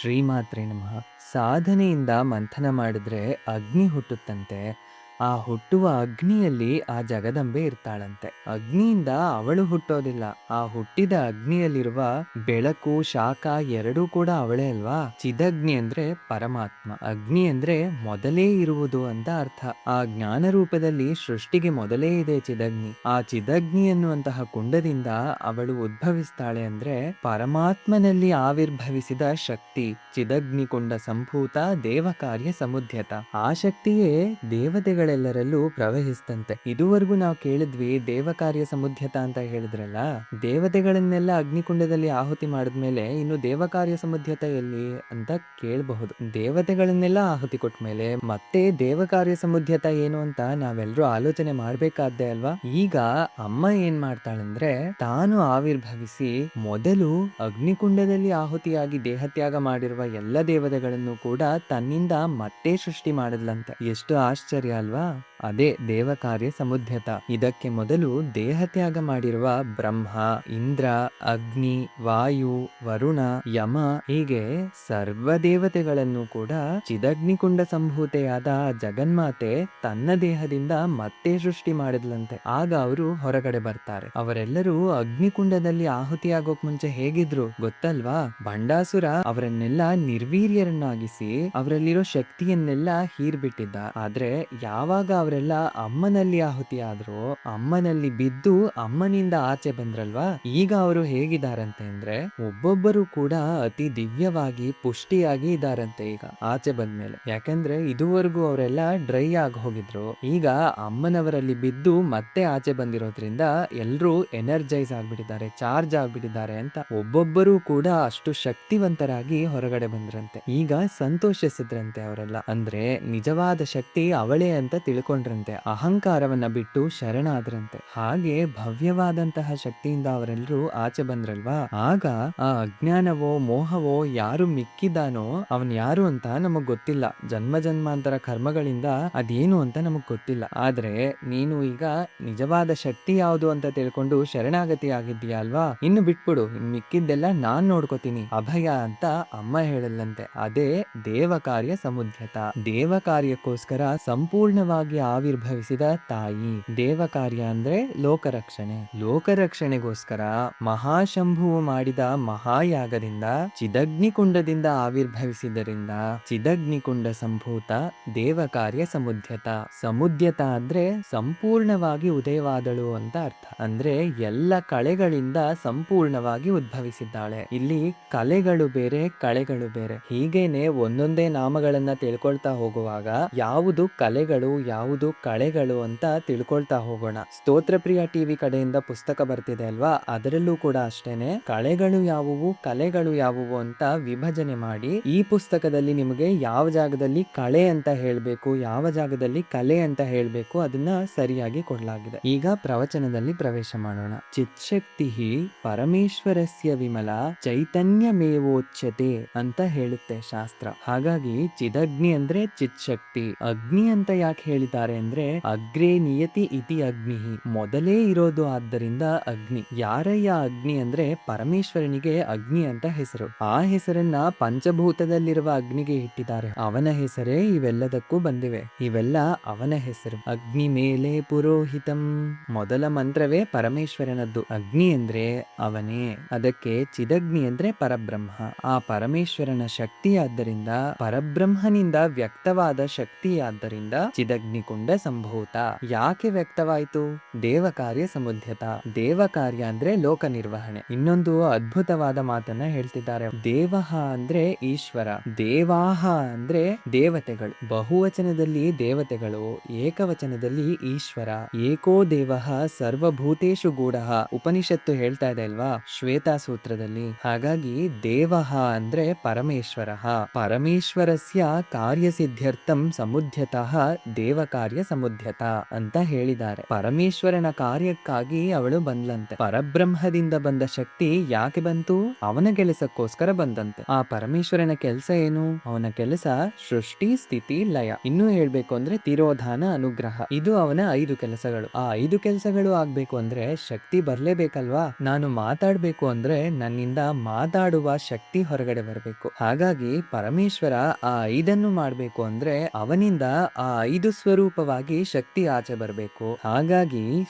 ಶ್ರೀಮಾತ್ರೆ ನಮಃ. ಸಾಧನೆಯಿಂದ ಮಂಥನ ಮಾಡಿದ್ರೆ ಅಗ್ನಿ ಹುಟ್ಟುತ್ತಂತೆ. ಆ ಹುಟ್ಟುವ ಅಗ್ನಿಯಲ್ಲಿ ಆ ಜಗದಂಬೆ ಇರ್ತಾಳಂತೆ. ಅಗ್ನಿಯಿಂದ ಅವಳು ಹುಟ್ಟೋದಿಲ್ಲ. ಆ ಹುಟ್ಟಿದ ಅಗ್ನಿಯಲ್ಲಿರುವ ಬೆಳಕು, ಶಾಖ ಎರಡೂ ಕೂಡ ಅವಳೇ ಅಲ್ವಾ? ಚಿದಗ್ನಿ ಅಂದ್ರೆ ಪರಮಾತ್ಮ. ಅಗ್ನಿ ಅಂದ್ರೆ ಮೊದಲೇ ಇರುವುದು ಅಂತ ಅರ್ಥ. ಆ ಜ್ಞಾನ ರೂಪದಲ್ಲಿ ಸೃಷ್ಟಿಗೆ ಮೊದಲೇ ಇದೆ ಚಿದಗ್ನಿ. ಆ ಚಿದಗ್ನಿ ಎನ್ನುವಂತಹ ಕುಂಡದಿಂದ ಅವಳು ಉದ್ಭವಿಸ್ತಾಳೆ ಅಂದ್ರೆ ಪರಮಾತ್ಮನಲ್ಲಿ ಆವಿರ್ಭವಿಸಿದ ಶಕ್ತಿ. ಚಿದಗ್ನಿಕುಂಡ ಸಂಭೂತ ದೇವಕಾರ್ಯ ಸಮುದ್ಯತ. ಆ ಶಕ್ತಿಯೇ ದೇವತೆಗಳೆಲ್ಲರಲ್ಲೂ ಪ್ರವಹಿಸ್ತಂತೆ. ಇದುವರೆಗೂ ನಾವು ಕೇಳಿದ್ವಿ ದೇವಕಾರ್ಯ ಸಮುದ್ಯತ ಅಂತ ಹೇಳಿದ್ರಲ್ಲ, ದೇವತೆಗಳನ್ನೆಲ್ಲ ಅಗ್ನಿಕುಂಡದಲ್ಲಿ ಆಹುತಿ ಮಾಡಿದ್ಮೇಲೆ ಇನ್ನು ದೇವಕಾರ್ಯ ಸಮುದ್ಯತ ಎಲ್ಲಿ ಅಂತ ಕೇಳಬಹುದು. ದೇವತೆಗಳನ್ನೆಲ್ಲ ಆಹುತಿ ಕೊಟ್ಮೇಲೆ ಮತ್ತೆ ದೇವಕಾರ್ಯ ಸಮುದ್ಯತ ಏನು ಅಂತ ನಾವೆಲ್ಲರೂ ಆಲೋಚನೆ ಮಾಡ್ಬೇಕಾದ್ದೆ ಅಲ್ವಾ? ಈಗ ಅಮ್ಮ ಏನ್ ಮಾಡ್ತಾಳಂದ್ರೆ, ತಾನು ಆವಿರ್ಭವಿಸಿ ಮೊದಲು ಅಗ್ನಿಕುಂಡದಲ್ಲಿ ಆಹುತಿಯಾಗಿ ದೇಹತ್ಯಾಗ ಮಾಡಿರುವ ಎಲ್ಲ ದೇವತೆಗಳನ್ನು ಕೂಡ ತನ್ನಿಂದ ಮತ್ತೆ ಸೃಷ್ಟಿ ಮಾಡಿದ್ಲಂತೆ. ಎಷ್ಟು ಆಶ್ಚರ್ಯ ಅಲ್ವಾ? ಅದೇ ದೇವಕಾರ್ಯ ಸಮುದ್ಯತ. ಇದಕ್ಕೆ ಮೊದಲು ದೇಹತ್ಯಾಗ ಮಾಡಿರುವ ಬ್ರಹ್ಮ, ಇಂದ್ರ, ಅಗ್ನಿ, ವಾಯು, ವರುಣ, ಯಮ ಹೀಗೆ ಸರ್ವ ದೇವತೆಗಳನ್ನು ಕೂಡ ಚಿದಗ್ನಿಕುಂಡ ಸಂಭೂತೆಯಾದ ಜಗನ್ಮಾತೆ ತನ್ನ ದೇಹದಿಂದ ಮತ್ತೆ ಸೃಷ್ಟಿ ಮಾಡಿದ್ಲಂತೆ. ಆಗ ಅವರು ಹೊರಗಡೆ ಬರ್ತಾರೆ. ಅವರೆಲ್ಲರೂ ಅಗ್ನಿಕುಂಡದಲ್ಲಿ ಆಹುತಿಯಾಗೋಕ್ ಮುಂಚೆ ಹೇಗಿದ್ರು ಗೊತ್ತಲ್ವಾ? ಭಂಡಾಸುರ ಅವರನ್ನೆಲ್ಲ ನಿರ್ವೀರ್ಯರನ್ನಾಗಿಸಿ ಅವರಲ್ಲಿರೋ ಶಕ್ತಿಯನ್ನೆಲ್ಲ ಹೀರ್ಬಿಟ್ಟಿದ್ದ. ಆದ್ರೆ ಯಾವಾಗ ಅವರೆಲ್ಲ ಅಮ್ಮನಲ್ಲಿ ಆಹುತಿ ಆದ್ರೋ, ಅಮ್ಮನಲ್ಲಿ ಬಿದ್ದು ಅಮ್ಮನಿಂದ ಆಚೆ ಬಂದ್ರಲ್ವಾ, ಈಗ ಅವರು ಹೇಗಿದಾರಂತೆ ಅಂದ್ರೆ ಒಬ್ಬೊಬ್ಬರು ಕೂಡ ಅತಿ ದಿವ್ಯವಾಗಿ ಪುಷ್ಟಿಯಾಗಿ ಇದಾರಂತೆ ಈಗ ಆಚೆ ಬಂದ್ಮೇಲೆ. ಯಾಕಂದ್ರೆ ಇದುವರೆಗೂ ಅವರೆಲ್ಲ ಡ್ರೈ ಆಗಿ ಹೋಗಿದ್ರು. ಈಗ ಅಮ್ಮನವರಲ್ಲಿ ಬಿದ್ದು ಮತ್ತೆ ಆಚೆ ಬಂದಿರೋದ್ರಿಂದ ಎಲ್ರೂ ಎನರ್ಜೈಸ್ ಆಗ್ಬಿಟ್ಟಿದ್ದಾರೆ, ಚಾರ್ಜ್ ಆಗ್ಬಿಟ್ಟಿದ್ದಾರೆ ಅಂತ ಒಬ್ಬೊಬ್ಬರು ಕೂಡ ಅಷ್ಟು ಶಕ್ತಿವಂತರಾಗಿ ಹೊರಗಡೆ ಬಂದ್ರಂತೆ. ಈಗ ಸಂತೋಷಿಸಿದ್ರಂತೆ ಅವರೆಲ್ಲ. ಅಂದ್ರೆ ನಿಜವಾದ ಶಕ್ತಿ ಅವಳೇ ಅಂತ ತಿಳ್ಕೊಂಡ್ರಂತೆ. ಅಹಂಕಾರವನ್ನ ಬಿಟ್ಟು ಶರಣಾದ್ರಂತೆ. ಹಾಗೆ ಭವ್ಯವಾದಂತಹ ಶಕ್ತಿಯಿಂದ ಅವರೆಲ್ಲರೂ ಆಚೆ ಬಂದ್ರಲ್ವಾ, ಆಗ ಆ ಅಜ್ಞಾನವೋ ಮೋಹವೋ ಯಾರು ಮಿಕ್ಕಿದಾನೋ ಅವನ್ ಯಾರು ಅಂತ ನಮಗ್ ಗೊತ್ತಿಲ್ಲ. ಜನ್ಮ ಜನ್ಮಾಂತರ ಕರ್ಮಗಳಿಂದ ಅದೇನು ಅಂತ ನಮಗ್ ಗೊತ್ತಿಲ್ಲ. ಆದ್ರೆ ನೀನು ಈಗ ನಿಜವಾದ ಶಕ್ತಿ ಯಾವುದು ಅಂತ ತಿಳ್ಕೊಂಡು ಶರಣಾಗತಿ ಆಗಿದ್ದೀಯ ಅಲ್ವಾ, ಇನ್ನು ಬಿಟ್ಬಿಡು, ಮಿಕ್ಕಿದ್ದೆಲ್ಲ ನಾನ್ ನೋಡ್ಕೋತೀನಿ, ಅಭಯ ಅಂತ ಅಮ್ಮ ಹೇಳಲ್ಲಂತೆ. ಅದೇ ದೇವಕಾರ್ಯ ಸಮುದ್ಯತ. ದೇವಕಾರ್ಯಕ್ಕೋಸ್ಕರ ಸಂಪೂರ್ಣವಾಗಿ ಆವಿರ್ಭವಿಸಿದ ತಾಯಿ. ದೇವಕಾರ್ಯ ಅಂದ್ರೆ ಲೋಕರಕ್ಷಣೆ. ಲೋಕರಕ್ಷಣೆಗೋಸ್ಕರ ಮಹಾಶಂಭುವು ಮಾಡಿದ ಮಹಾಯಾಗದಿಂದ ಚಿದಗ್ನಿಕುಂಡದಿಂದ ಆವಿರ್ಭವಿಸಿದ್ದರಿಂದ ಚಿದಗ್ನಿಕುಂಡ ಸಂಭೂತ ದೇವಕಾರ್ಯ ಸಮುದ್ಯತ. ಸಮುದ್ಯತ ಅಂದ್ರೆ ಸಂಪೂರ್ಣವಾಗಿ ಉದಯವಾದಳು ಅಂತ ಅರ್ಥ. ಅಂದ್ರೆ ಎಲ್ಲ ಕಳೆಗಳಿಂದ ಸಂಪೂರ್ಣವಾಗಿ ಉದ್ಭವಿಸಿದ್ದಾಳೆ. ಇಲ್ಲಿ ಕಲೆಗಳು ಬೇರೆ, ಕಳೆಗಳು ಬೇರೆ. ಹೀಗೇನೆ ಒಂದೊಂದೇ ನಾಮಗಳನ್ನ ತಿಳ್ಕೊಳ್ತಾ ಹೋಗುವಾಗ ಯಾವುದು ಕಲೆಗಳು ಯಾವುದು ಕಳೆಗಳು ಅಂತ ತಿಳ್ಕೊಳ್ತಾ ಹೋಗೋಣ. ಸ್ತೋತ್ರ ಪ್ರಿಯ ಟಿವಿ ಕಡೆಯಿಂದ ಪುಸ್ತಕ ಬರ್ತಿದೆ ಅಲ್ವಾ, ಅದರಲ್ಲೂ ಕೂಡ ಅಷ್ಟೇನೆ ಕಳೆಗಳು ಯಾವುವು ಕಲೆಗಳು ಯಾವುವು ಅಂತ ವಿಭಜನೆ ಮಾಡಿ ಈ ಪುಸ್ತಕದಲ್ಲಿ ನಿಮಗೆ ಯಾವ ಜಾಗದಲ್ಲಿ ಕಳೆ ಅಂತ ಹೇಳ್ಬೇಕು, ಯಾವ ಜಾಗದಲ್ಲಿ ಕಲೆ ಅಂತ ಹೇಳ್ಬೇಕು ಅದನ್ನ ಸರಿಯಾಗಿ ಕೊಡಲಾಗಿದೆ. ಈಗ ಪ್ರವಚನದಲ್ಲಿ ಪ್ರವೇಶ ಮಾಡೋಣ. ಚಿತ್ಶಕ್ತಿ ಪರಮೇಶ್ವರಸ್ಯ ವಿಮಲ ಚೈತನ್ಯಮೇವೋಚ್ಯತೆ ಅಂತ ಹೇಳುತ್ತೆ ಶಾಸ್ತ್ರ. ಹಾಗಾಗಿ ಚಿದಗ್ನಿ ಅಂದ್ರೆ ಚಿತ್ಶಕ್ತಿ. ಅಗ್ನಿ ಅಂತ ಯಾಕೆ ಹೇಳಿದ್ದಾರೆ ಅಂದ್ರೆ ಅಗ್ರೇ ನಿಯತಿ ಇತಿ ಅಗ್ನಿ, ಮೊದಲೇ ಇರೋದು ಆದ್ದರಿಂದ ಅಗ್ನಿ. ಯಾರಯ್ಯ ಅಗ್ನಿ ಅಂದ್ರೆ ಪರಮೇಶ್ವರನಿಗೆ ಅಗ್ನಿ ಅಂತ ಹೆಸರು. ಆ ಹೆಸರನ್ನ ಪಂಚಭೂತದಲ್ಲಿರುವ ಅಗ್ನಿಗೆ ಇಟ್ಟಿದ್ದಾರೆ. ಅವನ ಹೆಸರೇ ಇವೆಲ್ಲದಕ್ಕೂ ಬಂದಿವೆ. ಇವೆಲ್ಲ ಅವನ ಹೆಸರು. ಅಗ್ನಿ ಮೇಲೆ ಪುರೋಹಿತಂ, ಮೊದಲ ಮಂತ್ರವೇ ಪರಮೇಶ್ವರನದ್ದು. ಅಗ್ನಿ ಅಂದ್ರೆ ಅವನೇ. ಅದಕ್ಕೆ ಚಿದಗ್ನಿ ಅಂದ್ರೆ ಪರಬ್ರಹ್ಮ. ಆ ಪರಮೇಶ್ವರನ ಶಕ್ತಿಯಾದ್ದರಿಂದ, ಪರಬ್ರಹ್ಮನಿಂದ ವ್ಯಕ್ತವಾದ ಶಕ್ತಿಯಾದ್ದರಿಂದ ಚಿದಗ್ನಿಕುಂಡ ಸಂಭೂತ. ಯಾಕೆ ವ್ಯಕ್ತವಾಯಿತು? ದೇವಕಾರ್ಯ ಸಮುದ್ಯತ. ದೇವಕಾರ್ಯ ಅಂದ್ರೆ ಲೋಕ ನಿರ್ವಹಣೆ. ಇನ್ನೊಂದು ಅದ್ಭುತವಾದ ಮಾತನ್ನ ಹೇಳ್ತಿದ್ದಾರೆ. ದೇವಹ ಅಂದ್ರೆ ಈಶ್ವರ, ದೇವಾಹ ಅಂದ್ರೆ ದೇವತೆಗಳು. ಬಹುವಚನದಲ್ಲಿ ದೇವತೆಗಳು, ಏಕವಚನದಲ್ಲಿ ಈಶ್ವರ. ಏಕೋ ದೇವಃ ಸರ್ವಭೂತೇಷು ಗೂಢಃ ಉಪನಿಷತ್ತು ಹೇಳ್ತಾ ಇದೆ ಅಲ್ವಾ ಶ್ವೇತಾ ಸೂತ್ರದಲ್ಲಿ. ಹಾಗಾಗಿ ದೇವಃ ಅಂದ್ರೆ ಪರಮೇಶ್ವರ. ಪರಮೇಶ್ವರಸ್ಯ ಕಾರ್ಯಸಿದ್ಧ್ಯರ್ಥಂ ಸಮುದ್ಯತಃ ದೇವಕಾರ್ಯ ಕಾರ್ಯ ಸಮುದ್ಯತ ಅಂತ ಹೇಳಿದ್ದಾರೆ. ಪರಮೇಶ್ವರನ ಕಾರ್ಯಕ್ಕಾಗಿ ಅವಳು ಬಂದ್ಲಂತೆ. ಪರಬ್ರಹ್ಮದಿಂದ ಬಂದ ಶಕ್ತಿ ಯಾಕೆ ಬಂತು? ಅವನ ಕೆಲಸಕ್ಕೋಸ್ಕರ ಬಂದಂತೆ. ಆ ಪರಮೇಶ್ವರನ ಕೆಲಸ ಏನು? ಅವನ ಕೆಲಸ ಸೃಷ್ಟಿ, ಸ್ಥಿತಿ, ಲಯ. ಇನ್ನೂ ಹೇಳ್ಬೇಕು ಅಂದ್ರೆ ತಿರೋಧಾನ, ಅನುಗ್ರಹ. ಇದು ಅವನ 5 ಕೆಲಸಗಳು. ಆ 5 ಕೆಲಸಗಳು ಆಗ್ಬೇಕು ಅಂದ್ರೆ ಶಕ್ತಿ ಬರ್ಲೇಬೇಕಲ್ವಾ? ನಾನು ಮಾತಾಡ್ಬೇಕು ಅಂದ್ರೆ ನನ್ನಿಂದ ಮಾತಾಡುವ ಶಕ್ತಿ ಹೊರಗಡೆ ಬರಬೇಕು. ಹಾಗಾಗಿ ಪರಮೇಶ್ವರ ಆ 5 ಮಾಡ್ಬೇಕು ಅಂದ್ರೆ ಅವನಿಂದ ಆ 5 ಸ್ವರೂಪವಾಗಿ ಶಕ್ತಿ ಆಚೆ ಬರಬೇಕು. ಹಾಗಾಗಿ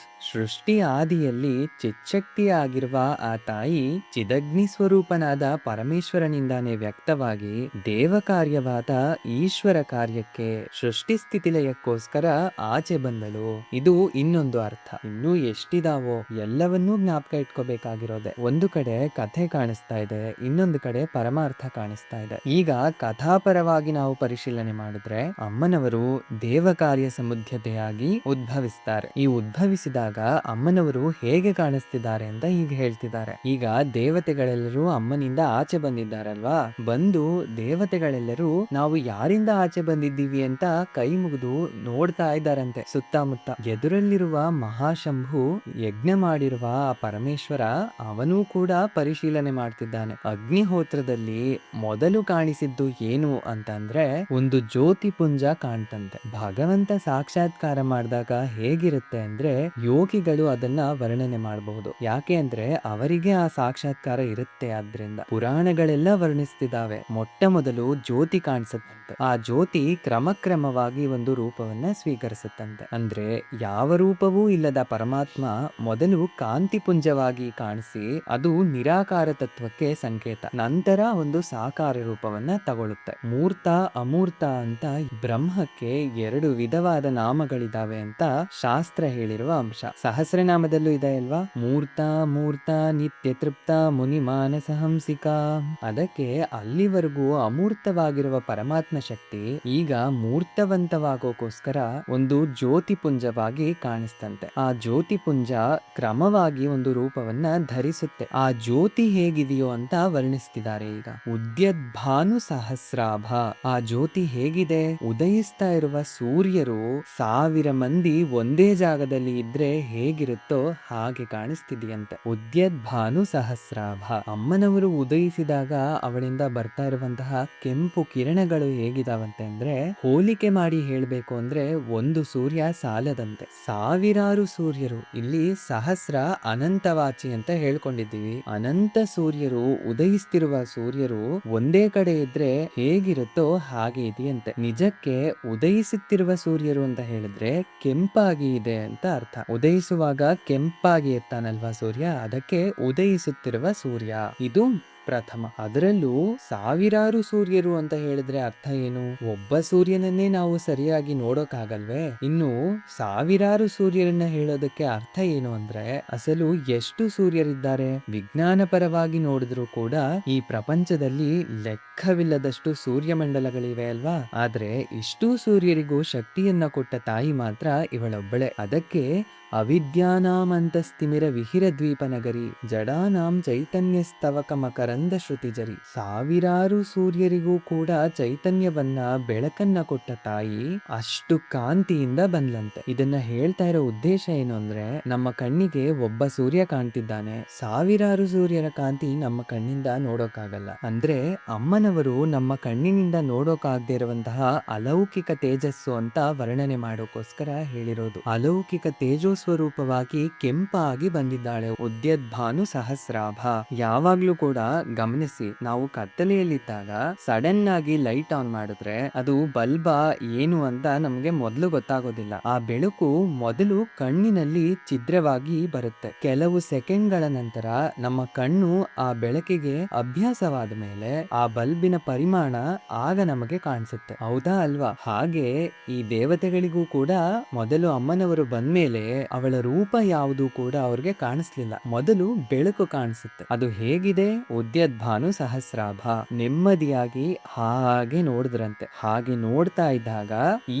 ಸೃಷ್ಟಿ ಆದಿಯಲ್ಲಿ ಚಿಚ್ಚಕ್ತಿ ಆಗಿರುವ ಆ ತಾಯಿ ಚಿದಗ್ನಿ ಸ್ವರೂಪನಾದ ಪರಮೇಶ್ವರನಿಂದಾನೇ ವ್ಯಕ್ತವಾಗಿ ದೇವ ಕಾರ್ಯವಾದ ಈಶ್ವರ ಕಾರ್ಯಕ್ಕೆ ಸೃಷ್ಟಿ ಸ್ಥಿತಿ ಲಯಕ್ಕೋಸ್ಕರ ಆಚೆ ಬಂದಳು. ಇದು ಇನ್ನೊಂದು ಅರ್ಥ. ಇನ್ನೂ ಎಷ್ಟಿದಾವೋ ಎಲ್ಲವನ್ನೂ ಜ್ಞಾಪಕ ಇಟ್ಕೋಬೇಕಾಗಿರೋದೆ. ಒಂದು ಕಡೆ ಕಥೆ ಕಾಣಿಸ್ತಾ ಇದೆ, ಇನ್ನೊಂದು ಕಡೆ ಪರಮಾರ್ಥ ಕಾಣಿಸ್ತಾ ಇದೆ. ಈಗ ಕಥಾಪರವಾಗಿ ನಾವು ಪರಿಶೀಲನೆ ಮಾಡಿದ್ರೆ ಅಮ್ಮನವರು ದೇವ ಕಾರ್ಯ ಸಮುದ್ಯತೆಯಾಗಿ ಉದ್ಭವಿಸ್ತಾರೆ. ಈ ಉದ್ಭವಿಸಿದಾಗ ಅಮ್ಮನವರು ಹೇಗೆ ಕಾಣಿಸ್ತಿದ್ದಾರೆ ಅಂತ ಈಗ ಹೇಳ್ತಿದ್ದಾರೆ. ಈಗ ದೇವತೆಗಳೆಲ್ಲರೂ ಅಮ್ಮನಿಂದ ಆಚೆ ಬಂದಿದ್ದಾರಲ್ವಾ? ಬಂದು ದೇವತೆಗಳೆಲ್ಲರೂ ನಾವು ಯಾರಿಂದ ಆಚೆ ಬಂದಿದ್ದೀವಿ ಅಂತ ಕೈ ಮುಗಿದು ನೋಡ್ತಾ ಇದ್ದಾರಂತೆ ಸುತ್ತಮುತ್ತ. ಎದುರಲ್ಲಿರುವ ಮಹಾಶಂಭು ಯಜ್ಞ ಮಾಡಿರುವ ಆ ಪರಮೇಶ್ವರ ಅವನೂ ಕೂಡ ಪರಿಶೀಲನೆ ಮಾಡ್ತಿದ್ದಾನೆ. ಅಗ್ನಿಹೋತ್ರದಲ್ಲಿ ಮೊದಲು ಕಾಣಿಸಿದ್ದು ಏನು ಅಂತಂದ್ರೆ ಒಂದು ಜ್ಯೋತಿ ಪುಂಜ ಕಾಣ್ತಂತೆ. ಭಗವಂತ ಸಾಕ್ಷಾತ್ಕಾರ ಮಾಡಿದಾಗ ಹೇಗಿರುತ್ತೆ ಅಂದ್ರೆ ಯೋಗಿಗಳು ಅದನ್ನ ವರ್ಣನೆ ಮಾಡಬಹುದು. ಯಾಕೆ ಅಂದ್ರೆ ಅವರಿಗೆ ಆ ಸಾಕ್ಷಾತ್ಕಾರ ಇರುತ್ತೆ. ಆದ್ರಿಂದ ಪುರಾಣಗಳೆಲ್ಲ ವರ್ಣಿಸ್ತಿದ್ದಾವೆ. ಮೊಟ್ಟ ಮೊದಲು ಜ್ಯೋತಿ ಕಾಣಿಸುತ್ತಂತೆ. ಆ ಜ್ಯೋತಿ ಕ್ರಮಕ್ರಮವಾಗಿ ಒಂದು ರೂಪವನ್ನ ಸ್ವೀಕರಿಸುತ್ತಂತೆ. ಅಂದ್ರೆ ಯಾವ ರೂಪವೂ ಇಲ್ಲದ ಪರಮಾತ್ಮ ಮೊದಲು ಕಾಂತಿ ಪುಂಜವಾಗಿ ಕಾಣಿಸಿ ಅದು ನಿರಾಕಾರ ತತ್ವಕ್ಕೆ ಸಂಕೇತ. ನಂತರ ಒಂದು ಸಾಕಾರ ರೂಪವನ್ನ ತಗೊಳುತ್ತೆ. ಮೂರ್ತ, ಅಮೂರ್ತ ಅಂತ ಬ್ರಹ್ಮಕ್ಕೆ 2 ವಿಧವಾದ ನಾಮಗಳಿದಾವೆ ಅಂತ ಶಾಸ್ತ್ರ ಹೇಳಿರುವ ಅಂಶ. ಸಹಸ್ರನಾಮದಲ್ಲೂ ಇದೆ ಅಲ್ವಾ? ಮೂರ್ತ, ಮೂರ್ತ, ನಿತ್ಯ ತೃಪ್ತ, ಮುನಿ ಮಾನಸ ಹಂಸಿಕ. ಅದಕ್ಕೆ ಅಲ್ಲಿವರೆಗೂ ಅಮೂರ್ತವಾಗಿರುವ ಪರಮಾತ್ಮ ಶಕ್ತಿ ಈಗ ಮೂರ್ತವಂತವಾಗೋಕೋಸ್ಕರ ಒಂದು ಜ್ಯೋತಿ ಪುಂಜವಾಗಿ ಕಾಣಿಸ್ತಂತೆ. ಆ ಜ್ಯೋತಿ ಪುಂಜ ಕ್ರಮವಾಗಿ ಒಂದು ರೂಪವನ್ನ ಧರಿಸುತ್ತೆ. ಆ ಜ್ಯೋತಿ ಹೇಗಿದೆಯೋ ಅಂತ ವರ್ಣಿಸ್ತಿದ್ದಾರೆ. ಈಗ ಉದ್ಯದ್ಭಾನು ಸಹಸ್ರಾಭ. ಆ ಜ್ಯೋತಿ ಹೇಗಿದೆ? ಉದಯಿಸ್ತಾ ಇರುವ ಸೂರ್ಯರು 1000 ಮಂದಿ ಒಂದೇ ಜಾಗದಲ್ಲಿ ಇದ್ರೆ ಹೇಗಿರುತ್ತೋ ಹಾಗೆ ಕಾಣಿಸ್ತಿದೆಯಂತೆ. ಉದ್ಯದ್ಭಾನು ಸಹಸ್ರಾಭ. ಅಮ್ಮನವರು ಉದಯಿಸಿದಾಗ ಅವಳಿಂದ ಬರ್ತಾ ಇರುವಂತಹ ಕೆಂಪು ಕಿರಣಗಳು ಹೇಗಿದಾವಂತೆ ಅಂದ್ರೆ ಹೋಲಿಕೆ ಮಾಡಿ ಹೇಳ್ಬೇಕು ಅಂದ್ರೆ ಒಂದು ಸೂರ್ಯ ಸಾಲದಂತೆ. 1000 ಸೂರ್ಯರು. ಇಲ್ಲಿ ಸಹಸ್ರ ಅನಂತವಾಚಿ ಅಂತ ಹೇಳ್ಕೊಂಡಿದ್ದೀವಿ. ಅನಂತ ಸೂರ್ಯರು, ಉದಯಿಸ್ತಿರುವ ಸೂರ್ಯರು ಒಂದೇ ಕಡೆ ಇದ್ರೆ ಹೇಗಿರುತ್ತೋ ಹಾಗೆ ಇದೆಯಂತೆ. ನಿಜಕ್ಕೆ ಉದಯಿಸುತ್ತಿರುವ ಸೂರ್ಯರು ಅಂತ ಹೇಳಿದ್ರೆ ಕೆಂಪಾಗಿ ಇದೆ ಅಂತ ಅರ್ಥ. ಉದಯಿಸುವಾಗ ಕೆಂಪಾಗಿ ಇರ್ತಾನಲ್ವಾ ಸೂರ್ಯ, ಅದಕ್ಕೆ ಉದಯಿಸುತ್ತಿರುವ ಸೂರ್ಯ. ಇದು ಪ್ರಥಮ. ಅದರಲ್ಲೂ 1000 ಸೂರ್ಯರು ಅಂತ ಹೇಳಿದ್ರೆ ಅರ್ಥ ಏನು? ಒಬ್ಬ ಸೂರ್ಯನನ್ನೇ ನಾವು ಸರಿಯಾಗಿ ನೋಡೋಕಾಗಲ್ವೇ? ಇನ್ನು 1000 ಸೂರ್ಯರನ್ನ ಹೇಳೋದಕ್ಕೆ ಅರ್ಥ ಏನು ಅಂದ್ರೆ ಅಸಲು ಎಷ್ಟು ಸೂರ್ಯರಿದ್ದಾರೆ? ವಿಜ್ಞಾನ ಪರವಾಗಿ ನೋಡಿದ್ರು ಕೂಡ ಈ ಪ್ರಪಂಚದಲ್ಲಿ ಲೆಕ್ಕವಿಲ್ಲದಷ್ಟು ಸೂರ್ಯಮಂಡಲಗಳಿವೆ ಅಲ್ವಾ? ಆದ್ರೆ ಇಷ್ಟು ಸೂರ್ಯರಿಗೂ ಶಕ್ತಿಯನ್ನ ಕೊಟ್ಟ ತಾಯಿ ಮಾತ್ರ ಇವಳೊಬ್ಬಳೆ. ಅದಕ್ಕೆ ಅವಿದ್ಯಾನಾಮಂತಸ್ತಿಮಿರ ವಿಹಿರ ದ್ವೀಪ ನಗರಿ ಜಡಾನಾಂ ಚೈತನ್ಯಸ್ತವಕ ಮಕರಂದ ಶ್ರುತಿಜರಿ. 1000 ಸೂರ್ಯರಿಗೂ ಕೂಡ ಚೈತನ್ಯವನ್ನ, ಬೆಳಕನ್ನ ಕೊಟ್ಟ ತಾಯಿ ಅಷ್ಟು ಕಾಂತಿಯಿಂದ ಬಂದ್ಲಂತೆ. ಇದನ್ನ ಹೇಳ್ತಾ ಇರೋ ಉದ್ದೇಶ ಏನು ಅಂದ್ರೆ ನಮ್ಮ ಕಣ್ಣಿಗೆ ಒಬ್ಬ ಸೂರ್ಯ ಕಾಣ್ತಿದ್ದಾನೆ, 1000 ಸೂರ್ಯರ ಕಾಂತಿ ನಮ್ಮ ಕಣ್ಣಿಂದ ನೋಡೋಕಾಗಲ್ಲ. ಅಂದ್ರೆ ಅಮ್ಮನವರು ನಮ್ಮ ಕಣ್ಣಿನಿಂದ ನೋಡೋಕಾಗದೇ ಇರುವಂತಹ ಅಲೌಕಿಕ ತೇಜಸ್ಸು ಅಂತ ವರ್ಣನೆ ಮಾಡೋಕೋಸ್ಕರ ಹೇಳಿರೋದು. ಅಲೌಕಿಕ ತೇಜೋ ಸ್ವರೂಪವಾಗಿ ಕೆಂಪಾಗಿ ಬಂದಿದ್ದಾಳೆ ಉದ್ಯದ್ಭಾನು ಸಹಸ್ರಾಭ. ಯಾವಾಗ್ಲೂ ಕೂಡ ಗಮನಿಸಿ, ನಾವು ಕತ್ತಲೆಯಲ್ಲಿದ್ದಾಗ ಸಡನ್ ಆಗಿ ಲೈಟ್ ಆನ್ ಮಾಡಿದ್ರೆ ಅದು ಬಲ್ಬ ಏನು ಅಂತ ನಮ್ಗೆ ಮೊದಲು ಗೊತ್ತಾಗೋದಿಲ್ಲ. ಆ ಬೆಳಕು ಮೊದಲು ಕಣ್ಣಿನಲ್ಲಿ ಛಿದ್ರವಾಗಿ ಬರುತ್ತೆ. ಕೆಲವು ಸೆಕೆಂಡ್ಗಳ ನಂತರ ನಮ್ಮ ಕಣ್ಣು ಆ ಬೆಳಕಿಗೆ ಅಭ್ಯಾಸವಾದ ಮೇಲೆ ಆ ಬಲ್ಬಿನ ಪರಿಮಾಣ ಆಗ ನಮಗೆ ಕಾಣಿಸುತ್ತೆ. ಹೌದಾ ಅಲ್ವಾ? ಹಾಗೆ ಈ ದೇವತೆಗಳಿಗೂ ಕೂಡ ಮೊದಲು ಅಮ್ಮನವರು ಬಂದ್ಮೇಲೆ ಅವಳ ರೂಪ ಯಾವುದು ಕೂಡ ಅವ್ರಿಗೆ ಕಾಣಿಸ್ಲಿಲ್ಲ. ಮೊದಲು ಬೆಳಕು ಕಾಣಿಸುತ್ತೆ. ಅದು ಹೇಗಿದೆ? ಉದ್ಯದ್ಭಾನು ಸಹಸ್ರಾಭ. ನೆಮ್ಮದಿಯಾಗಿ ಹಾಗೆ ನೋಡಿದ್ರಂತೆ. ಹಾಗೆ ನೋಡ್ತಾ ಇದ್ದಾಗ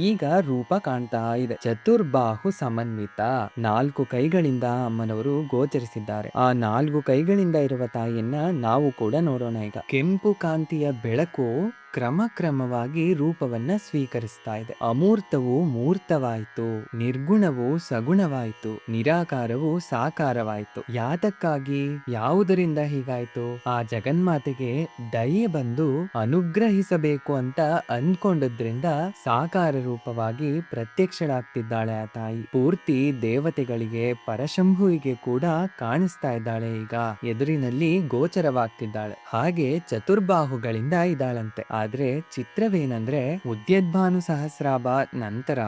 ಈಗ ರೂಪ ಕಾಣ್ತಾ ಇದೆ. ಚತುರ್ಬಾಹು ಸಮನ್ವಿತ. 4 ಕೈಗಳಿಂದ ಅಮ್ಮನವರು ಗೋಚರಿಸಿದ್ದಾರೆ. ಆ 4 ಕೈಗಳಿಂದ ಇರುವ ತಾಯಿಯನ್ನ ನಾವು ಕೂಡ ನೋಡೋಣ. ಈಗ ಕೆಂಪು ಕಾಂತಿಯ ಬೆಳಕು ಕ್ರಮಕ್ರಮವಾಗಿ ರೂಪವನ್ನ ಸ್ವೀಕರಿಸ್ತಾ ಇದೆ. ಅಮೂರ್ತವು ಮೂರ್ತವಾಯಿತು, ನಿರ್ಗುಣವು ಸಗುಣವಾಯಿತು, ನಿರಾಕಾರವು ಸಾಕಾರವಾಯಿತು. ಯಾತಕ್ಕಾಗಿ, ಯಾವುದರಿಂದ ಹೀಗಾಯ್ತು? ಆ ಜಗನ್ಮಾತೆಗೆ ದಯೆ ಬಂದು ಅನುಗ್ರಹಿಸಬೇಕು ಅಂತ ಅನ್ಕೊಂಡದ್ರಿಂದ ಸಾಕಾರ ರೂಪವಾಗಿ ಪ್ರತ್ಯಕ್ಷಳಾಗ್ತಿದ್ದಾಳೆ ಆ ತಾಯಿ. ಪೂರ್ತಿ ದೇವತೆಗಳಿಗೆ, ಪರಶಂಭುವಿಗೆ ಕೂಡ ಕಾಣಿಸ್ತಾ ಇದ್ದಾಳೆ. ಈಗ ಎದುರಿನಲ್ಲಿ ಗೋಚರವಾಗ್ತಿದ್ದಾಳೆ. ಹಾಗೆ ಚತುರ್ಬಾಹುಗಳಿಂದ ಇದ್ದಾಳಂತೆ. ಆದ್ರೆ ಚಿತ್ರವೇನಂದ್ರೆ, ಉದ್ಯದ್ಭಾನು ಸಹಸ್ರಾಭ ನಂತರ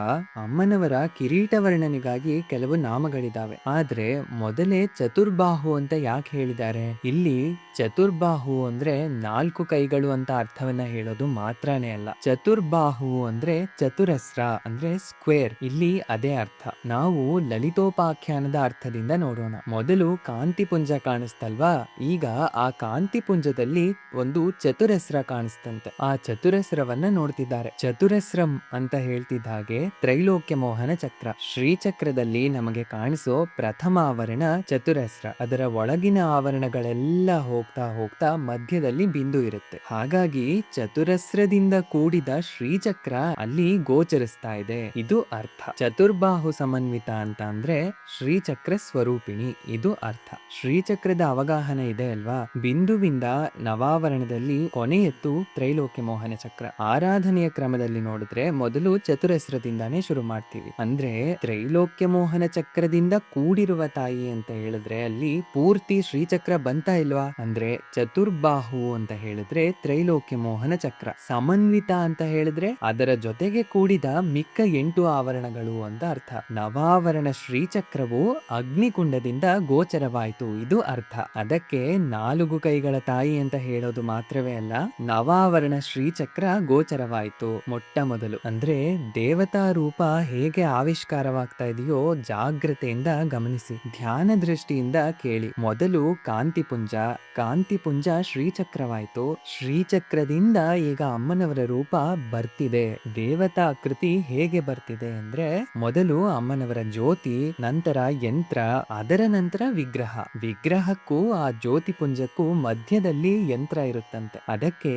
ಅಮ್ಮನವರ ಕಿರೀಟ ವರ್ಣನೆಗಾಗಿ ಕೆಲವು ನಾಮಗಳಿದಾವೆ. ಆದ್ರೆ ಮೊದಲೇ ಚತುರ್ಬಾಹು ಅಂತ ಯಾಕೆ ಹೇಳಿದ್ದಾರೆ? ಇಲ್ಲಿ ಚತುರ್ಬಾಹು ಅಂದ್ರೆ 4 ಕೈಗಳು ಅಂತ ಅರ್ಥವನ್ನ ಹೇಳೋದು ಮಾತ್ರನೇ ಅಲ್ಲ. ಚತುರ್ಬಾಹು ಅಂದ್ರೆ ಚತುರಸ್ರ ಅಂದ್ರೆ ಸ್ಕ್ವೇರ್. ಇಲ್ಲಿ ಅದೇ ಅರ್ಥ. ನಾವು ಲಲಿತೋಪಾಖ್ಯಾನದ ಅರ್ಥದಿಂದ ನೋಡೋಣ. ಮೊದಲು ಕಾಂತಿಪುಂಜ ಕಾಣಿಸ್ತಲ್ವಾ? ಈಗ ಆ ಕಾಂತಿಪುಂಜದಲ್ಲಿ ಒಂದು ಚತುರಸ್ರ ಕಾಣಿಸ್ತಂತೆ. ಆ ಚತುರಸ್ರವನ್ನ ನೋಡ್ತಿದ್ದಾರೆ. ಚತುರಸ್ರಂ ಅಂತ ಹೇಳ್ತಿದ್ದ ಹಾಗೆ ತ್ರೈಲೋಕ್ಯ ಮೋಹನ ಚಕ್ರ, ಶ್ರೀಚಕ್ರದಲ್ಲಿ ನಮಗೆ ಕಾಣಿಸೋ ಪ್ರಥಮ ಆವರಣ ಚತುರಸ್ರ. ಅದರ ಒಳಗಿನ ಆವರಣಗಳೆಲ್ಲ ಹೋಗ್ತಾ ಹೋಗ್ತಾ ಮಧ್ಯದಲ್ಲಿ ಬಿಂದು ಇರುತ್ತೆ. ಹಾಗಾಗಿ ಚತುರಸ್ರದಿಂದ ಕೂಡಿದ ಶ್ರೀಚಕ್ರ ಅಲ್ಲಿ ಗೋಚರಿಸ್ತಾ ಇದೆ. ಇದು ಅರ್ಥ. ಚತುರ್ಬಾಹು ಸಮನ್ವಿತ ಅಂತ ಅಂದ್ರೆ ಶ್ರೀಚಕ್ರ ಸ್ವರೂಪಿಣಿ, ಇದು ಅರ್ಥ. ಶ್ರೀಚಕ್ರದ ಅವಗಾಹನ ಇದೆ ಅಲ್ವಾ? ಬಿಂದುವಿಂದ ನವಾವರಣದಲ್ಲಿ ಕೊನೆಯತ್ತು ತ್ರೈಲೋಕ್ಯ ಮೋಹನ ಚಕ್ರ. ಆರಾಧನೆಯ ಕ್ರಮದಲ್ಲಿ ನೋಡಿದ್ರೆ ಮೊದಲು ಚತುರಸ್ರದಿಂದಾನೇ ಶುರು ಮಾಡ್ತೀವಿ. ಅಂದ್ರೆ ತ್ರೈಲೋಕ್ಯ ಮೋಹನ ಚಕ್ರದಿಂದ ಕೂಡಿರುವ ತಾಯಿ ಅಂತ ಹೇಳಿದ್ರೆ ಅಲ್ಲಿ ಪೂರ್ತಿ ಶ್ರೀಚಕ್ರ ಬಂತಾ ಇಲ್ವಾ? ಅಂದ್ರೆ ಚತುರ್ಬಾಹು ಅಂತ ಹೇಳಿದ್ರೆ ತ್ರೈಲೋಕ್ಯ ಮೋಹನ ಚಕ್ರ, ಸಮನ್ವಿತ ಅಂತ ಹೇಳಿದ್ರೆ ಅದರ ಜೊತೆಗೆ ಕೂಡಿದ ಮಿಕ್ಕ 8 ಆವರಣಗಳು ಅಂತ ಅರ್ಥ. ನವಾವರಣ ಶ್ರೀಚಕ್ರವು ಅಗ್ನಿಕುಂಡದಿಂದ ಗೋಚರವಾಯಿತು, ಇದು ಅರ್ಥ. ಅದಕ್ಕೆ 4 ಕೈಗಳ ತಾಯಿ ಅಂತ ಹೇಳೋದು ಮಾತ್ರವೇ ಅಲ್ಲ, ನವಾವರಣ ಶ್ರೀಚಕ್ರ ಗೋಚರವಾಯಿತು ಮೊಟ್ಟ ಮೊದಲು. ಅಂದ್ರೆ ದೇವತಾ ರೂಪ ಹೇಗೆ ಆವಿಷ್ಕಾರವಾಗ್ತಾ ಇದೆಯೋ ಜಾಗ್ರತೆಯಿಂದ ಗಮನಿಸಿ, ಧ್ಯಾನ ದೃಷ್ಟಿಯಿಂದ ಕೇಳಿ. ಮೊದಲು ಕಾಂತಿಪುಂಜ, ಕಾಂತಿಪುಂಜ ಶ್ರೀಚಕ್ರವಾಯಿತು. ಶ್ರೀಚಕ್ರದಿಂದ ಈಗ ಅಮ್ಮನವರ ರೂಪ ಬರ್ತಿದೆ. ದೇವತಾ ಆಕೃತಿ ಹೇಗೆ ಬರ್ತಿದೆ ಅಂದ್ರೆ, ಮೊದಲು ಅಮ್ಮನವರ ಜ್ಯೋತಿ, ನಂತರ ಯಂತ್ರ, ಅದರ ನಂತರ ವಿಗ್ರಹ. ವಿಗ್ರಹಕ್ಕೂ ಆ ಜ್ಯೋತಿ ಪುಂಜಕ್ಕೂ ಮಧ್ಯದಲ್ಲಿ ಯಂತ್ರ ಇರುತ್ತಂತೆ. ಅದಕ್ಕೆ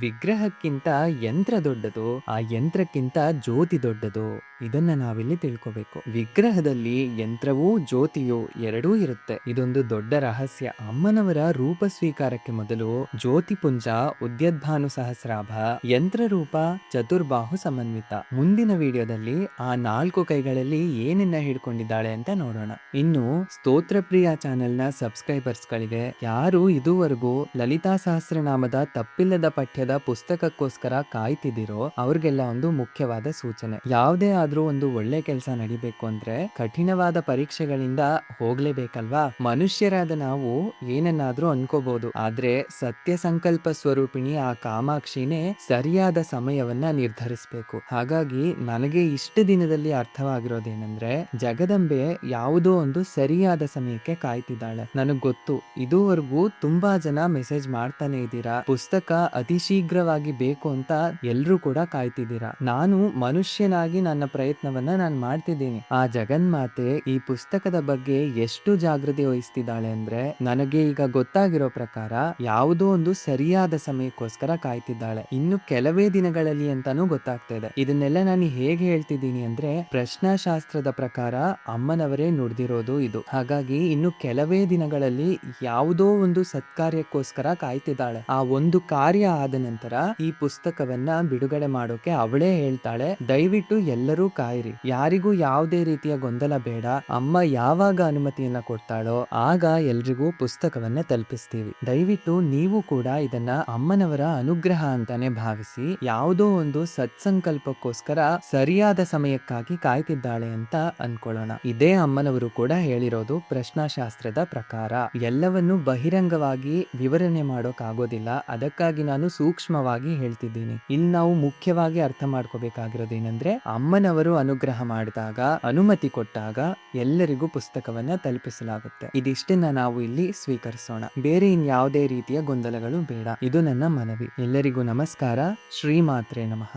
ವಿಗ್ರಹಕ್ಕಿಂತ ಯಂತ್ರ ದೊಡ್ಡದು, ಆ ಯಂತ್ರಕ್ಕಿಂತ ಜ್ಯೋತಿ ದೊಡ್ಡದು. ಇದನ್ನ ನಾವಿಲ್ಲಿ ತಿಳ್ಕೋಬೇಕು. ವಿಗ್ರಹದಲ್ಲಿ ಯಂತ್ರವೂ ಜ್ಯೋತಿಯು ಎರಡೂ ಇರುತ್ತೆ. ಇದೊಂದು ದೊಡ್ಡ ರಹಸ್ಯ. ಅಮ್ಮನವರ ರೂಪ ಸ್ವೀಕಾರಕ್ಕೆ ಮೊದಲು ಜ್ಯೋತಿಪುಂಜ, ಉದ್ಯದ್ಭಾನು ಸಹಸ್ರಾಭ, ಯಂತ್ರ ರೂಪ, ಚತುರ್ಬಾಹು ಸಮನ್ವಿತ. ಮುಂದಿನ ವಿಡಿಯೋದಲ್ಲಿ ಆ 4 ಕೈಗಳಲ್ಲಿ ಏನನ್ನ ಹಿಡ್ಕೊಂಡಿದ್ದಾಳೆ ಅಂತ ನೋಡೋಣ. ಇನ್ನು ಸ್ತೋತ್ರಪ್ರಿಯ ಚಾನೆಲ್ನ ಸಬ್ಸ್ಕ್ರೈಬರ್ಸ್ಗಳಿಗೆ ಯಾರು ಇದುವರೆಗೂ ಲಲಿತಾ ಸಹಸ್ರನಾಮದ ತಪ್ಪಿಲ್ಲದ ಪಠ್ಯದ ಪುಸ್ತಕಕ್ಕೋಸ್ಕರ ಕಾಯ್ತಿದ್ದೀರೋ ಅವ್ರಿಗೆಲ್ಲ ಒಂದು ಮುಖ್ಯವಾದ ಸೂಚನೆ. ಯಾವುದೇ ಆದ್ರೂ ಒಂದು ಒಳ್ಳೆ ಕೆಲಸ ನಡಿಬೇಕು ಅಂದ್ರೆ ಕಠಿಣವಾದ ಪರೀಕ್ಷೆಗಳಿಂದ ಹೋಗ್ಲೇಬೇಕಲ್ವಾ? ಮನುಷ್ಯರಾದ ನಾವು ಏನನ್ನಾದ್ರೂ ಅನ್ಕೋಬಹುದು, ಆದ್ರೆ ಸತ್ಯ ಸಂಕಲ್ಪ ಸ್ವರೂಪಿಣಿ ಆ ಕಾಮಾಕ್ಷಿನೇ ಸರಿಯಾದ ಸಮಯವನ್ನ ನಿರ್ಧರಿಸಬೇಕು. ಹಾಗಾಗಿ ನನಗೆ ಇಷ್ಟು ದಿನದಲ್ಲಿ ಅರ್ಥವಾಗಿರೋದೇನೆಂದ್ರೆ, ಜಗದಂಬೆ ಯಾವುದೋ ಒಂದು ಸರಿಯಾದ ಸಮಯಕ್ಕೆ ಕಾಯ್ತಿದ್ದಾಳೆ. ನನಗ್ ಗೊತ್ತು, ಇದುವರೆಗೂ ತುಂಬಾ ಜನ ಮೆಸೇಜ್ ಮಾಡ್ತಾನೆ ಇದ್ದೀರಾ, ಪುಸ್ತಕ ಅತಿ ಶೀಘ್ರವಾಗಿ ಬೇಕು ಅಂತ ಎಲ್ರೂ ಕೂಡ ಕಾಯ್ತಿದ್ದೀರಾ. ನಾನು ಮನುಷ್ಯನಾಗಿ ನನ್ನ ಪ್ರಯತ್ನವನ್ನ ನಾನು ಮಾಡ್ತಿದ್ದೀನಿ. ಆ ಜಗನ್ಮಾತೆ ಈ ಪುಸ್ತಕದ ಬಗ್ಗೆ ಎಷ್ಟು ಜಾಗೃತಿ ವಹಿಸ್ತಿದ್ದಾಳೆ ಅಂದ್ರೆ, ನನಗೆ ಈಗ ಗೊತ್ತಾಗಿರೋ ಪ್ರಕಾರ ಯಾವುದೋ ಒಂದು ಸರಿಯಾದ ಸಮಯಕ್ಕೋಸ್ಕರ ಕಾಯ್ತಿದ್ದಾಳೆ. ಇನ್ನು ಕೆಲವೇ ದಿನಗಳಲ್ಲಿ ಅಂತಾನೂ ಗೊತ್ತಾಗ್ತಾ ಇದೆ. ಇದನ್ನೆಲ್ಲ ನಾನು ಹೇಗೆ ಹೇಳ್ತಿದ್ದೀನಿ ಅಂದ್ರೆ, ಪ್ರಶ್ನಾಶಾಸ್ತ್ರದ ಪ್ರಕಾರ ಅಮ್ಮನವರೇ ನುಡಿದಿರೋದು ಇದು. ಹಾಗಾಗಿ ಇನ್ನು ಕೆಲವೇ ದಿನಗಳಲ್ಲಿ ಯಾವುದೋ ಒಂದು ಸತ್ಕಾರ್ಯಕ್ಕೋಸ್ಕರ ಕಾಯ್ತಿದ್ದಾಳೆ. ಆ ಒಂದು ಕಾರ್ಯ ಆದ ನಂತರ ಈ ಪುಸ್ತಕವನ್ನ ಬಿಡುಗಡೆ ಮಾಡೋಕೆ ಅವಳೇ ಹೇಳ್ತಾಳೆ. ದಯವಿಟ್ಟು ಎಲ್ಲರೂ ಕಾಯಿರಿ, ಯಾರಿಗೂ ಯಾವುದೇ ರೀತಿಯ ಗೊಂದಲ ಬೇಡ. ಅಮ್ಮ ಯಾವಾಗ ಅನುಮತಿಯನ್ನ ಕೊಡ್ತಾಳೋ ಆಗ ಎಲ್ರಿಗೂ ಪುಸ್ತಕವನ್ನ ತಲುಪಿಸ್ತೀವಿ. ದಯವಿಟ್ಟು ನೀವು ಕೂಡ ಇದನ್ನ ಅಮ್ಮನವರ ಅನುಗ್ರಹ ಅಂತಾನೆ ಭಾವಿಸಿ, ಯಾವುದೋ ಒಂದು ಸತ್ಸಂಕಲ್ಪಕ್ಕೋಸ್ಕರ ಸರಿಯಾದ ಸಮಯಕ್ಕಾಗಿ ಕಾಯ್ತಿದ್ದಾಳೆ ಅಂತ ಅನ್ಕೊಳ್ಳೋಣ. ಇದೇ ಅಮ್ಮನವರು ಕೂಡ ಹೇಳಿರೋದು ಪ್ರಶ್ನಾಶಾಸ್ತ್ರದ ಪ್ರಕಾರ. ಎಲ್ಲವನ್ನು ಬಹಿರಂಗವಾಗಿ ವಿವರಣೆ ಮಾಡೋಕ್ ಆಗೋದಿಲ್ಲ, ಅದಕ್ಕಾಗಿ ನಾನು ಸೂಕ್ಷ್ಮವಾಗಿ ಹೇಳ್ತಿದ್ದೀನಿ. ಇಲ್ಲಿ ನಾವು ಮುಖ್ಯವಾಗಿ ಅರ್ಥ ಮಾಡ್ಕೋಬೇಕಾಗಿರೋದೇನೆಂದ್ರೆ, ಅಮ್ಮನವರು ಅನುಗ್ರಹ ಮಾಡಿದಾಗ, ಅನುಮತಿ ಕೊಟ್ಟಾಗ ಎಲ್ಲರಿಗೂ ಪುಸ್ತಕವನ್ನ ತಲುಪಿಸಲಾಗುತ್ತೆ. ಇದಿಷ್ಟನ್ನ ನಾವು ಇಲ್ಲಿ ಸ್ವೀಕರಿಸೋಣ. ಬೇರೆ ಇನ್ಯಾವುದೇ ರೀತಿಯ ಗೊಂದಲಗಳು ಬೇಡ. ಇದು ನನ್ನ ಮನವಿ. ಎಲ್ಲರಿಗೂ ನಮಸ್ಕಾರ. ಶ್ರೀಮಾತ್ರೆ ನಮಃ.